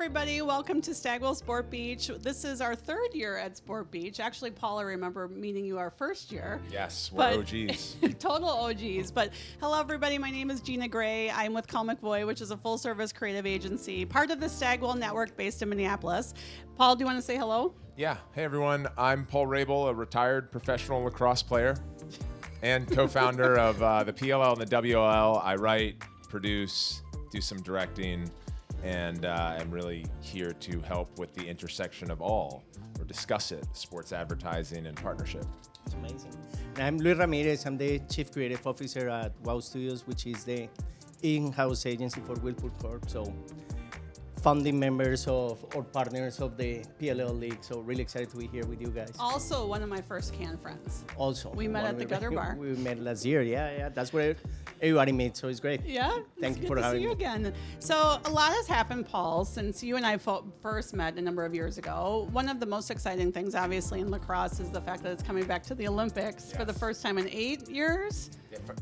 everybody. Welcome to Stagwell Sport Beach. This is our third year at Sport Beach. Actually, Paul, I remember meeting you our first year. Yes, we're OGs. Total OGs. But hello, everybody. My name is Gina Gray. I'm with Colle McVoy, which is a full-service creative agency, part of the Stagwell Network based in Minneapolis. Paul, do you want to say hello? Yeah. Hey, everyone. I'm Paul Rabil, a retired professional lacrosse player and co-founder of the PLL and the WLL. I write, produce, do some directing, and I'm really here to help with the intersection of all, or discuss it, sports advertising and partnership. It's amazing. And I'm Luis Ramirez. I'm the Chief Creative Officer at WOW Studios, which is the in-house agency for Whirlpool Corp. So founding members of or partners of the PLL League. So really excited to be here with you guys. Also, one of my first can friends. Also. We met at the Gutter Bar. We met last year. Yeah. That's where everybody meets, so it's great. Yeah. Thank you for having me. Good to see you again. So a lot has happened, Paul, since you and I first met a number of years ago. One of the most exciting things, obviously, in lacrosse is the fact that it's coming back to the Olympics for the first time in 8 years.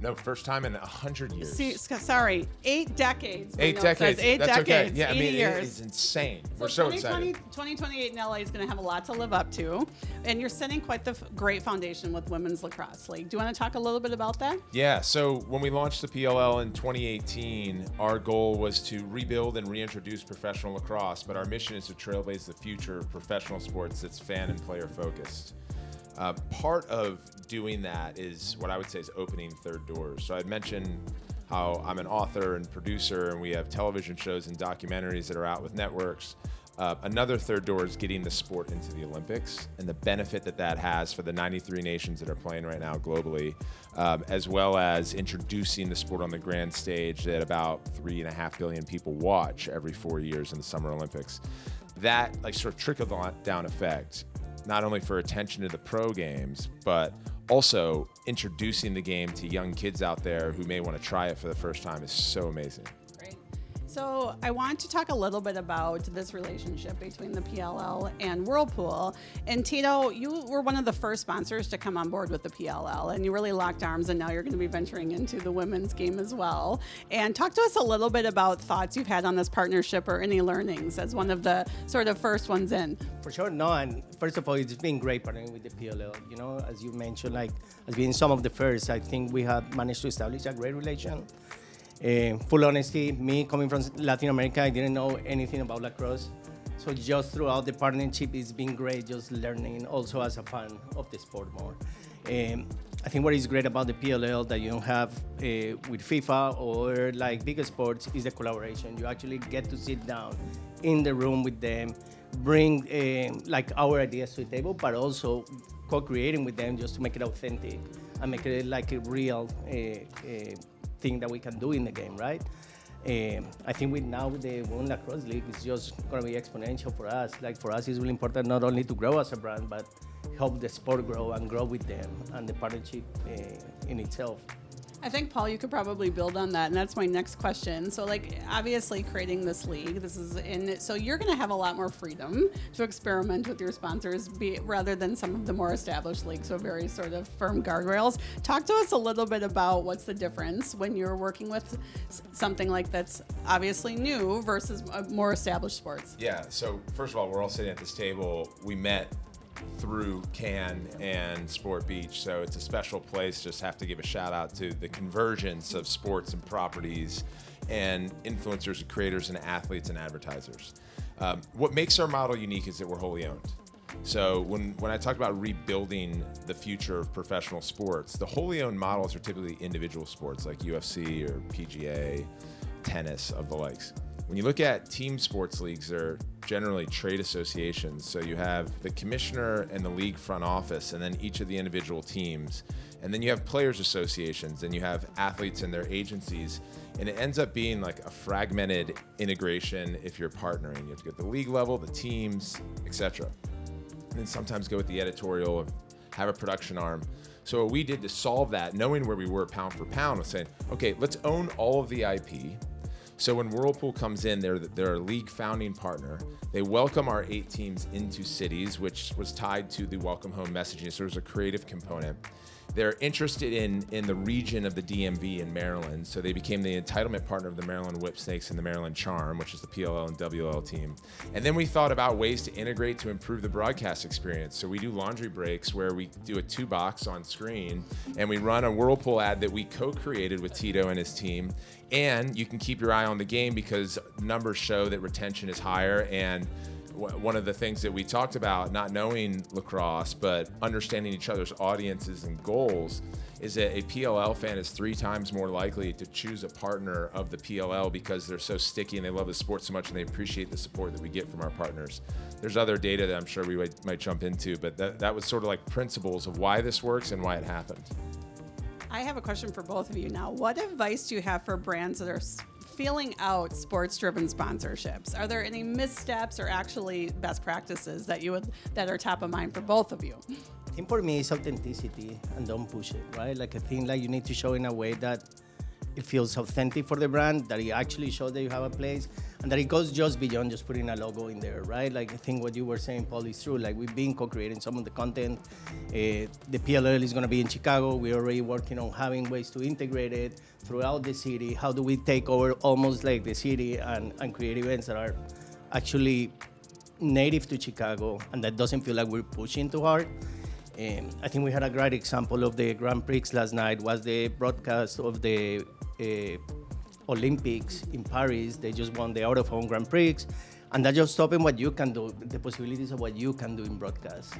No, first time in 100 years. Sorry, 8 decades. 8 decades. That's decades. Okay. Yeah, 80 I mean, years. it's insane. We're so excited. 2028 in LA is going to have a lot to live up to, and you're setting quite the great foundation with Women's Lacrosse League. Do you want to talk a little bit about that? Yeah. So when we launched the PLL in 2018, our goal was to rebuild and reintroduce professional lacrosse, but our mission is to trailblaze the future of professional sports that's fan and player focused. Part of doing that is what I would say is opening third doors. So I'd mentioned how I'm an author and producer, and we have television shows and documentaries that are out with networks. Another third door is getting the sport into the Olympics and the benefit that that has for the 93 nations that are playing right now globally, as well as introducing the sport on the grand stage that about 3.5 billion people watch every 4 years in the Summer Olympics. That sort of trickle-down effect, not only for attention to the pro games, but also introducing the game to young kids out there who may want to try it for the first time is so amazing. Great. So I want to talk a little bit about this relationship between the PLL and Whirlpool. And Tito, you were one of the first sponsors to come on board with the PLL, and you really locked arms, and now you're going to be venturing into the women's game as well. And talk to us a little bit about thoughts you've had on this partnership or any learnings as one of the sort of first ones in. For sure, no, and first of all, it's been great partnering with the PLL. You know, as you mentioned, as being some of the first, I think we have managed to establish a great relation. Full honesty, me coming from Latin America, I didn't know anything about lacrosse. So just throughout the partnership, it's been great just learning also as a fan of the sport more. I think what is great about the PLL that you don't have with FIFA or bigger sports is the collaboration. You actually get to sit down in the room with them, bring our ideas to the table, but also co-creating with them just to make it authentic and make it like a real thing that we can do in the game, right? I think with the Women's Lacrosse League, it's just going to be exponential for us. For us, it's really important not only to grow as a brand, but help the sport grow and grow with them and the partnership in itself. I think, Paul, you could probably build on that, and that's my next question. So, obviously creating this league, so you're going to have a lot more freedom to experiment with your sponsors, rather than some of the more established leagues, so very sort of firm guardrails. Talk to us a little bit about what's the difference when you're working with something like that's obviously new versus more established sports. Yeah, so first of all, we're all sitting at this table. We met through Cannes and Sport Beach, so it's a special place. Just have to give a shout out to the convergence of sports and properties and influencers and creators and athletes and advertisers. What makes our model unique is that we're wholly owned. So when I talk about rebuilding the future of professional sports, the wholly owned models are typically individual sports like UFC or PGA, tennis, of the likes. When you look at team sports leagues, they're generally trade associations. So you have the commissioner and the league front office, and then each of the individual teams. And then you have players associations, and you have athletes and their agencies. And it ends up being like a fragmented integration if you're partnering. You have to go at the league level, the teams, etc. And then sometimes go with the editorial and have a production arm. So what we did to solve that, knowing where we were pound for pound, was saying, okay, let's own all of the IP. So when Whirlpool comes in, they're a league founding partner. They welcome our 8 teams into cities, which was tied to the welcome home messaging. So there's a creative component. they're interested in the region of the DMV in Maryland. So they became the entitlement partner of the Maryland Whipsnakes and the Maryland Charm, which is the PLL and WLL team. And then we thought about ways to integrate to improve the broadcast experience. So we do laundry breaks where we do a 2-box on screen and we run a Whirlpool ad that we co-created with Tito and his team. And you can keep your eye on the game because numbers show that retention is higher. And one of the things that we talked about, not knowing lacrosse, but understanding each other's audiences and goals, is that a PLL fan is 3 times more likely to choose a partner of the PLL because they're so sticky and they love the sport so much and they appreciate the support that we get from our partners. There's other data that I'm sure we might jump into, but that was sort of like principles of why this works and why it happened. I have a question for both of you now. What advice do you have for brands that are feeling out sports-driven sponsorships? Are there any missteps or actually best practices that are top of mind for both of you? I think for me it's authenticity and don't push it, right? Like I think like you need to show in a way that it feels authentic for the brand, that it actually shows that you have a place, and that it goes just beyond just putting a logo in there, right? Like I think what you were saying, Paul, is true. Like we've been co-creating some of the content. The PLL is going to be in Chicago. We're already working on having ways to integrate it throughout the city. How do we take over almost like the city and create events that are actually native to Chicago and that doesn't feel like we're pushing too hard? I think we had a great example of the Grand Prix last night was the broadcast of the Olympics in Paris. They just won the out-of-home Grand Prix, and that just opened what you can do, the possibilities of what you can do in broadcast.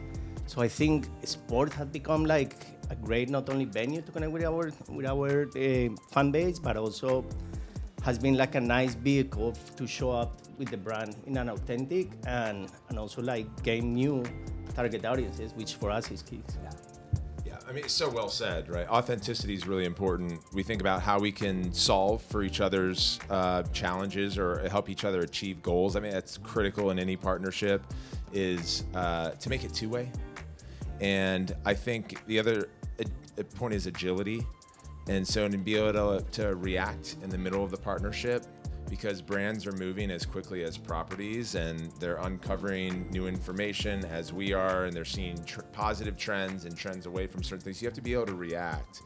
So I think sport has become like a great not only venue to connect with our fan base, but also has been like a nice vehicle to show up with the brand in an authentic and also like gain new target audiences, which for us is key. Yeah, I mean, it's so well said, right? Authenticity is really important. We think about how we can solve for each other's challenges or help each other achieve goals. I mean, that's critical in any partnership is to make it two-way. And I think the other point is agility. And so to be able to react in the middle of the partnership, because brands are moving as quickly as properties and they're uncovering new information as we are, and they're seeing positive trends and trends away from certain things. You have to be able to react.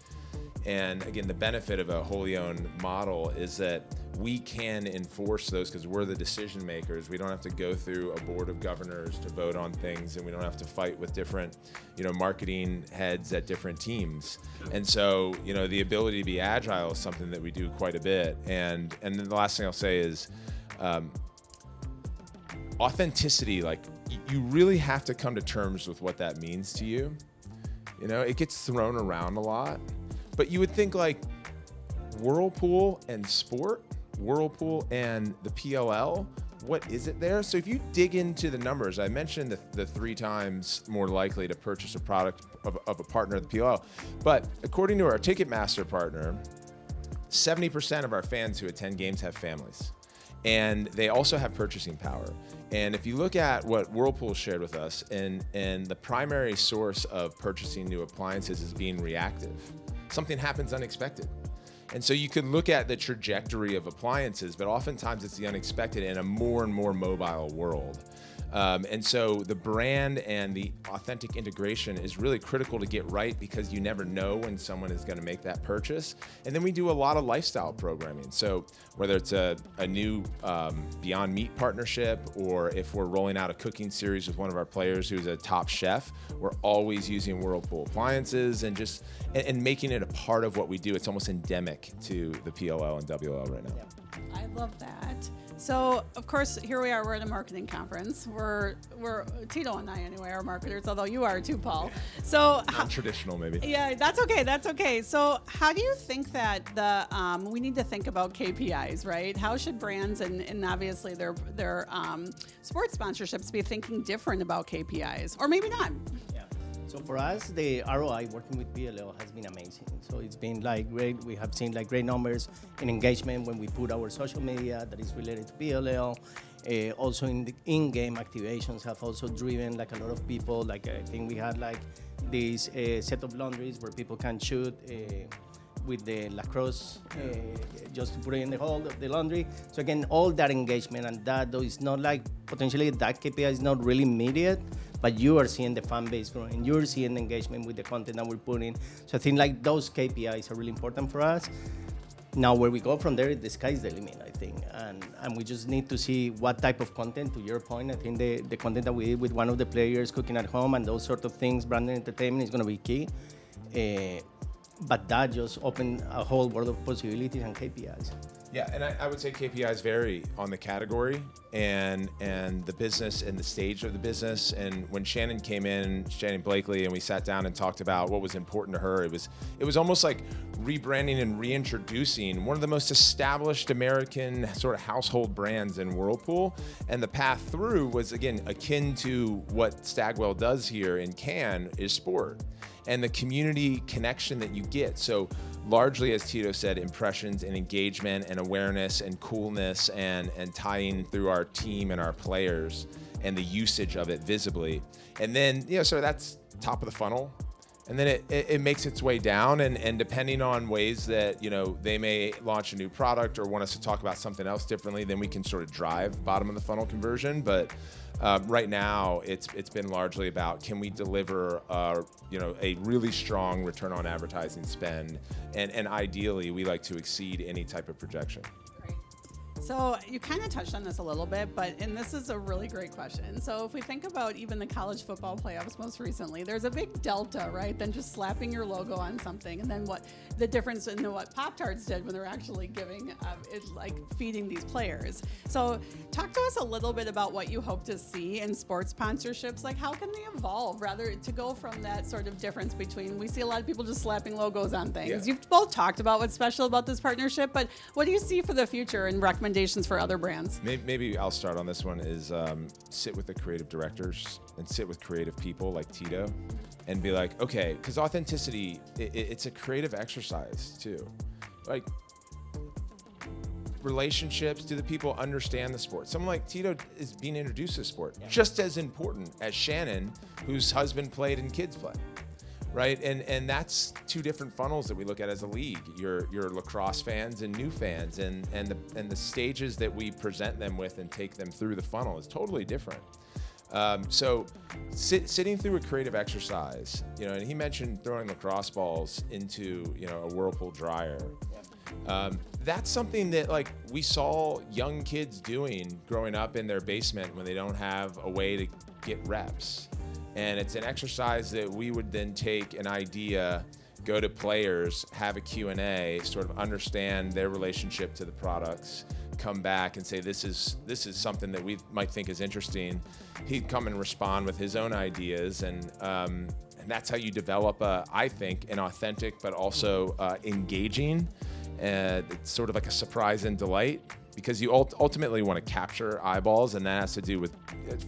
And again, the benefit of a wholly owned model is that we can enforce those because we're the decision makers. We don't have to go through a board of governors to vote on things, and we don't have to fight with different, marketing heads at different teams. And so, the ability to be agile is something that we do quite a bit. And then the last thing I'll say is authenticity. Like you really have to come to terms with what that means to you. It gets thrown around a lot. But you would think like Whirlpool and sport, Whirlpool and the PLL, what is it there? So if you dig into the numbers, I mentioned the 3 times more likely to purchase a product of a partner of the PLL. But according to our Ticketmaster partner, 70% of our fans who attend games have families. And they also have purchasing power. And if you look at what Whirlpool shared with us, and the primary source of purchasing new appliances is being reactive. Something happens unexpected. And so you could look at the trajectory of appliances, but oftentimes it's the unexpected in a more and more mobile world. And so the brand and the authentic integration is really critical to get right because you never know when someone is going to make that purchase. And then we do a lot of lifestyle programming. So whether it's a new Beyond Meat partnership, or if we're rolling out a cooking series with one of our players who's a top chef, we're always using Whirlpool appliances and making it a part of what we do. It's almost endemic to the PLL and WLL right now. Yeah. I love that. So, of course, here we are. We're at a marketing conference. We're Tito and I, anyway, are marketers, although you are too, Paul. So, non-traditional, maybe. Yeah, that's okay. That's okay. So, how do you think that we need to think about KPIs, right? How should brands and obviously their sports sponsorships be thinking different about KPIs, or maybe not? Yeah. So for us, the ROI working with PLL has been amazing. So it's been like great. We have seen like great numbers in engagement when we put our social media that is related to PLL. Also in the in-game activations have also driven like a lot of people. Like I think we had like this set of laundries where people can shoot with the Lacrosse just to put it in the hole of the laundry. So again, all that engagement and that though is not like potentially that KPI is not really immediate, but you are seeing the fan base growing. You're seeing engagement with the content that we're putting. So I think like those KPIs are really important for us. Now, where we go from there, the sky's the limit, I think. And we just need to see what type of content, to your point. I think the content that we did with one of the players cooking at home and those sort of things, branded entertainment is going to be key. But that just opened a whole world of possibilities and KPIs. Yeah, and I would say KPIs vary on the category and the business and the stage of the business. And when Shannon came in, Shannon Blakely, and we sat down and talked about what was important to her, it was almost like rebranding and reintroducing one of the most established American sort of household brands in Whirlpool. And the path through was, again, akin to what Stagwell does here in Cannes is sport and the community connection that you get. So largely, as Tito said, impressions and engagement and awareness and coolness and tying through our team and our players and the usage of it visibly. And then, so that's top of the funnel. And then it makes its way down, and depending on ways that, they may launch a new product or want us to talk about something else differently, then we can sort of drive bottom of the funnel conversion. But right now, it's been largely about, can we deliver a really strong return on advertising spend, and ideally we like to exceed any type of projection. So you kind of touched on this a little bit, and this is a really great question. So if we think about even the college football playoffs most recently, there's a big delta, right, than just slapping your logo on something, and then what the difference in what Pop-Tarts did when they're actually giving, feeding these players. So talk to us a little bit about what you hope to see in sports sponsorships. Like, how can they evolve, rather to go from that sort of difference between, we see a lot of people just slapping logos on things. Yeah. You've both talked about what's special about this partnership, but what do you see for the future and recommendations for other brands? Maybe I'll start on this one, is sit with the creative directors and sit with creative people like Tito and be like, okay, because authenticity, it's a creative exercise too. Like, relationships, do the people understand the sport? Someone like Tito is being introduced to sport, just as important as Shannon, whose husband played and kids play. Right, and that's two different funnels that we look at as a league. Your lacrosse fans and new fans, and the stages that we present them with and take them through the funnel is totally different. So sitting through a creative exercise, and he mentioned throwing lacrosse balls into a Whirlpool dryer. That's something that we saw young kids doing growing up in their basement when they don't have a way to get reps. And it's an exercise that we would then take an idea, go to players, have a Q&A, sort of understand their relationship to the products, come back and say, this is something that we might think is interesting. He'd come and respond with his own ideas, and that's how you develop, I think, an authentic but also engaging, it's sort of like a surprise and delight, because you ultimately want to capture eyeballs, and that has to do with,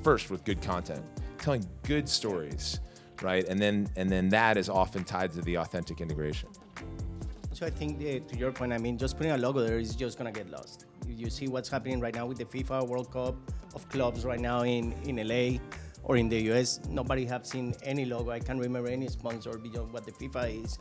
first, with good content. Telling good stories, right? And then that is often tied to the authentic integration. So I think to your point, just putting a logo there is just gonna get lost. You see what's happening right now with the FIFA World Cup of clubs right now in LA or in the US. Nobody have seen any logo. I can't remember any sponsor beyond what the FIFA is.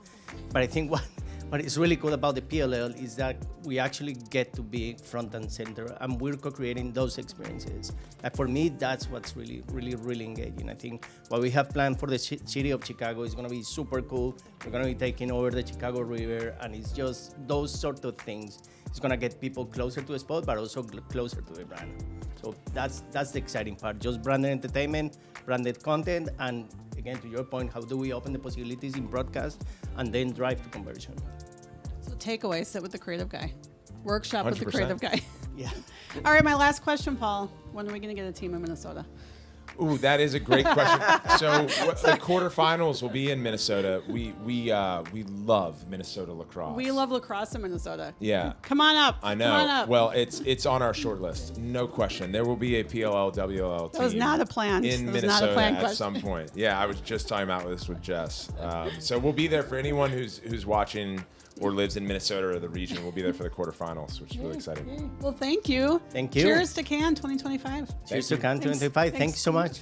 But I think what is really cool about the PLL is that we actually get to be front and center, and we're co-creating those experiences. And for me, that's what's really, really, really engaging. I think what we have planned for the city of Chicago is going to be super cool. We're going to be taking over the Chicago River, and it's just those sort of things. It's going to get people closer to the sport, but also closer to the brand. So that's the exciting part. Just branded entertainment, branded content, and again, to your point, how do we open the possibilities in broadcast and then drive to conversion? So takeaway, sit with the creative guy. Workshop 100%. With the creative guy. Yeah. All right, my last question, Paul. When are we going to get a team in Minnesota? Ooh, that is a great question. So the quarterfinals will be in Minnesota. We love Minnesota lacrosse. We love lacrosse in Minnesota. Yeah. Come on up. I know. Come on up. Well, it's on our short list, no question. There will be a PLL WLL team. That was not a plan. In Minnesota at some point. Yeah, I was just talking about this with Jess. So we'll be there for anyone who's watching or lives in Minnesota or the region. We'll be there for the quarterfinals, which is really exciting. Well, thank you. Thank you. Cheers to Cannes 2025. Cheers to Cannes 2025. Thanks so much.